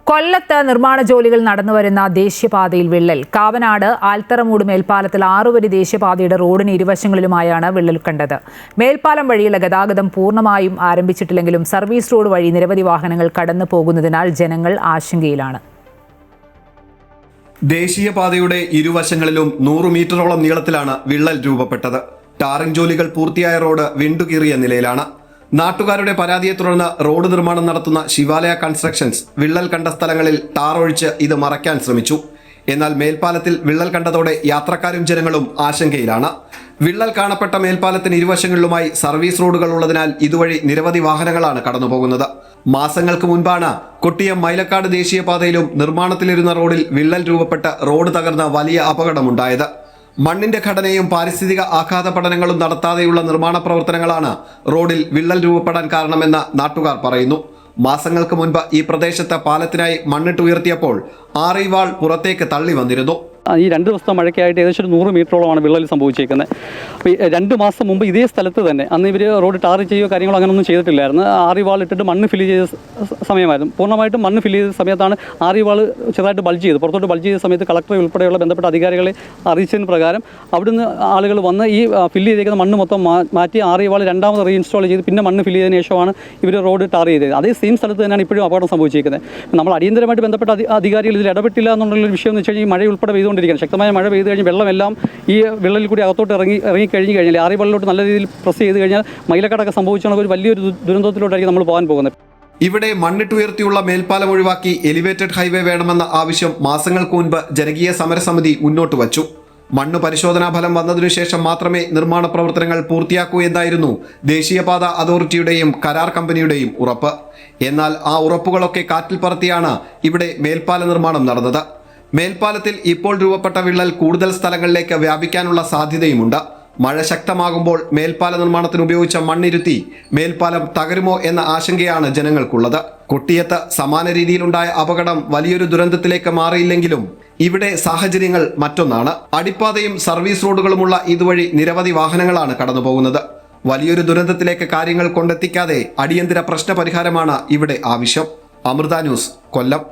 കൊല്ലത്ത് നിർമ്മാണ ജോലികൾ നടന്നുവരുന്ന ദേശീയപാതയിൽ വിള്ളൽ. കാവനാട് ആൽത്തറമൂട് മേൽപ്പാലത്തിൽ 6 വരി ദേശീയപാതയുടെ റോഡിന് ഇരുവശങ്ങളിലുമായാണ് വിള്ളൽ കണ്ടത്. മേൽപ്പാലം വഴിയുള്ള ഗതാഗതം പൂർണ്ണമായും ആരംഭിച്ചിട്ടില്ലെങ്കിലും സർവീസ് റോഡ് വഴി നിരവധി വാഹനങ്ങൾ കടന്നു പോകുന്നതിനാൽ ജനങ്ങൾ ആശങ്കയിലാണ്. ദേശീയപാതയുടെ ഇരുവശങ്ങളിലും 100 മീറ്ററോളം നീളത്തിലാണ് വിള്ളൽ രൂപപ്പെട്ടത്. ടാറിംഗ് ജോലികൾ പൂർത്തിയായ റോഡ് വിണ്ടുകീറിയ നിലയിലാണ്. നാട്ടുകാരുടെ പരാതിയെ തുടർന്ന് റോഡ് നിർമ്മാണം നടത്തുന്ന ശിവാലയ കൺസ്ട്രക്ഷൻസ് വിള്ളൽ കണ്ട സ്ഥലങ്ങളിൽ ടാർ ഒഴിച്ച് ഇത് മറയ്ക്കാൻ ശ്രമിച്ചു. എന്നാൽ മേൽപ്പാലത്തിൽ വിള്ളൽ കണ്ടതോടെ യാത്രക്കാരും ജനങ്ങളും ആശങ്കയിലാണ്. വിള്ളൽ കാണപ്പെട്ട മേൽപ്പാലത്തിന് ഇരുവശങ്ങളിലുമായി സർവീസ് റോഡുകൾ ഉള്ളതിനാൽ ഇതുവഴി നിരവധി വാഹനങ്ങളാണ് കടന്നുപോകുന്നത്. മാസങ്ങൾക്ക് മുൻപാണ് കൊട്ടിയം മൈലക്കാട് ദേശീയപാതയിലും നിർമ്മാണത്തിലിരുന്ന റോഡിൽ വിള്ളൽ രൂപപ്പെട്ട് റോഡ് തകർന്ന വലിയ അപകടമുണ്ടായത്. മണ്ണിന്റെ ഘടനയും പാരിസ്ഥിതിക ആഘാത പഠനങ്ങളും നടത്താതെയുള്ള നിർമ്മാണ പ്രവർത്തനങ്ങളാണ് റോഡിൽ വിള്ളൽ രൂപപ്പെടാൻ കാരണമെന്ന് നാട്ടുകാർ പറയുന്നു. മാസങ്ങൾക്ക് മുൻപ് ഈ പ്രദേശത്ത് പാലത്തിനായി മണ്ണിട്ടുയർത്തിയപ്പോൾ ആറിവാൾ പുറത്തേക്ക് തള്ളി വന്നിരുന്നു. ഈ 2 ദിവസത്തെ മഴയ്ക്കായിട്ട് ഏകദേശം 100 മീറ്ററോളമാണ് വിള്ളൽ സംഭവിച്ചേക്കുന്നത്. അപ്പോൾ 2 മാസം മുമ്പ് ഇതേ സ്ഥലത്ത് തന്നെ അന്ന് ഇവർ റോഡ് ടാർ ചെയ്യുകയോ കാര്യങ്ങളോ അങ്ങനെയൊന്നും ചെയ്തിട്ടില്ലായിരുന്നു. ആറിവാൾ ഇട്ടിട്ട് മണ്ണ് ഫില്ല് ചെയ്ത സമയമായിരുന്നു. പൂർണ്ണമായിട്ടും മണ്ണ് ഫില്ല് ചെയ്ത സമയത്താണ് ആറിവാൾ ചെറുതായിട്ട് ബൾജ് ചെയ്ത് പുറത്തോട്ട് ബൾജ് ചെയ്ത സമയത്ത് കളക്ടറെ ഉൾപ്പെടെയുള്ള ബന്ധപ്പെട്ട അധികാരികളെ അറിയിച്ചതിന് പ്രകാരം അവിടുന്ന് ആളുകൾ വന്ന് ഈ ഫില്ല് ചെയ്തേക്കുന്ന മണ്ണ് മൊത്തം മാറ്റി ആറിവാൾ രണ്ടാമത് റീഇൻസ്റ്റാൾ ചെയ്ത് പിന്നെ മണ്ണ് ഫില്ല് ചെയ്തതിന് ശേഷമാണ് ഇവർ റോഡ് ടാർ ചെയ്തത്. അതേ സെയിം സ്ഥലത്ത് തന്നെയാണ് ഇപ്പോഴും അപകടം സംഭവിച്ചിരിക്കുന്നത്. നമ്മൾ അടിയന്തരമായിട്ട് ബന്ധപ്പെട്ട അധികാരികൾ ഇതിൽ ഇടപെട്ടില്ല എന്നുള്ള വിഷയം എന്ന് വെച്ച് കഴിഞ്ഞാൽ മഴ ഉൾപ്പെടെ ശക്തമായ മഴ പെയ്തു കഴിഞ്ഞാൽ വെള്ളമെല്ലാം ഈ വിള്ളലിൽ കൂടി അകത്തോട്ട് ഇറങ്ങി കഴിഞ്ഞാൽ ആറിവള്ളിലോട്ട് നല്ല രീതിയിൽ പ്രസ് ചെയ്ത് കഴിഞ്ഞാൽ മൈലക്കാടൊക്കെ സംഭവിച്ചാൽ ഒരു വലിയൊരു ദുരന്തത്തിലോട്ടായിരിക്കും നമ്മൾ പോകാൻ പോകുന്നത്. ഇവിടെ മണ്ണിട്ടുയർത്തിയുള്ള മേൽപ്പാലം ഒഴിവാക്കി എലിവേറ്റഡ് ഹൈവേ വേണമെന്ന ആവശ്യം മാസങ്ങൾക്ക് മുൻപ് ജനകീയ സമരസമിതി മുന്നോട്ട് വച്ചു. മണ്ണ് പരിശോധനാ ഫലം വന്നതിനു ശേഷം മാത്രമേ നിർമ്മാണ പ്രവർത്തനങ്ങൾ പൂർത്തിയാക്കൂ എന്നായിരുന്നു ദേശീയപാത അതോറിറ്റിയുടെയും കരാർ കമ്പനിയുടെയും ഉറപ്പ്. എന്നാൽ ആ ഉറപ്പുകളൊക്കെ കാറ്റിൽ പറത്തിയാണ് ഇവിടെ മേൽപ്പാല നിർമ്മാണം നടന്നത്. മേൽപ്പാലത്തിൽ ഇപ്പോൾ രൂപപ്പെട്ട വിള്ളൽ കൂടുതൽ സ്ഥലങ്ങളിലേക്ക് വ്യാപിക്കാനുള്ള സാധ്യതയുമുണ്ട്. മഴ ശക്തമാകുമ്പോൾ മേൽപ്പാല നിർമ്മാണത്തിന് ഉപയോഗിച്ച മണ്ണിരുത്തി മേൽപ്പാലം തകരുമോ എന്ന ആശങ്കയാണ് ജനങ്ങൾക്കുള്ളത്. കൊട്ടിയത്ത് സമാന രീതിയിലുണ്ടായ അപകടം വലിയൊരു ദുരന്തത്തിലേക്ക് മാറിയില്ലെങ്കിലും ഇവിടെ സാഹചര്യങ്ങൾ മറ്റൊന്നാണ്. അടിപ്പാതയും സർവീസ് റോഡുകളുമുള്ള ഇതുവഴി നിരവധി വാഹനങ്ങളാണ് കടന്നുപോകുന്നത്. വലിയൊരു ദുരന്തത്തിലേക്ക് കാര്യങ്ങൾ കൊണ്ടെത്തിക്കാതെ അടിയന്തര പ്രശ്ന പരിഹാരമാണ് ഇവിടെ ആവശ്യം. അമൃത ന്യൂസ്, കൊല്ലം.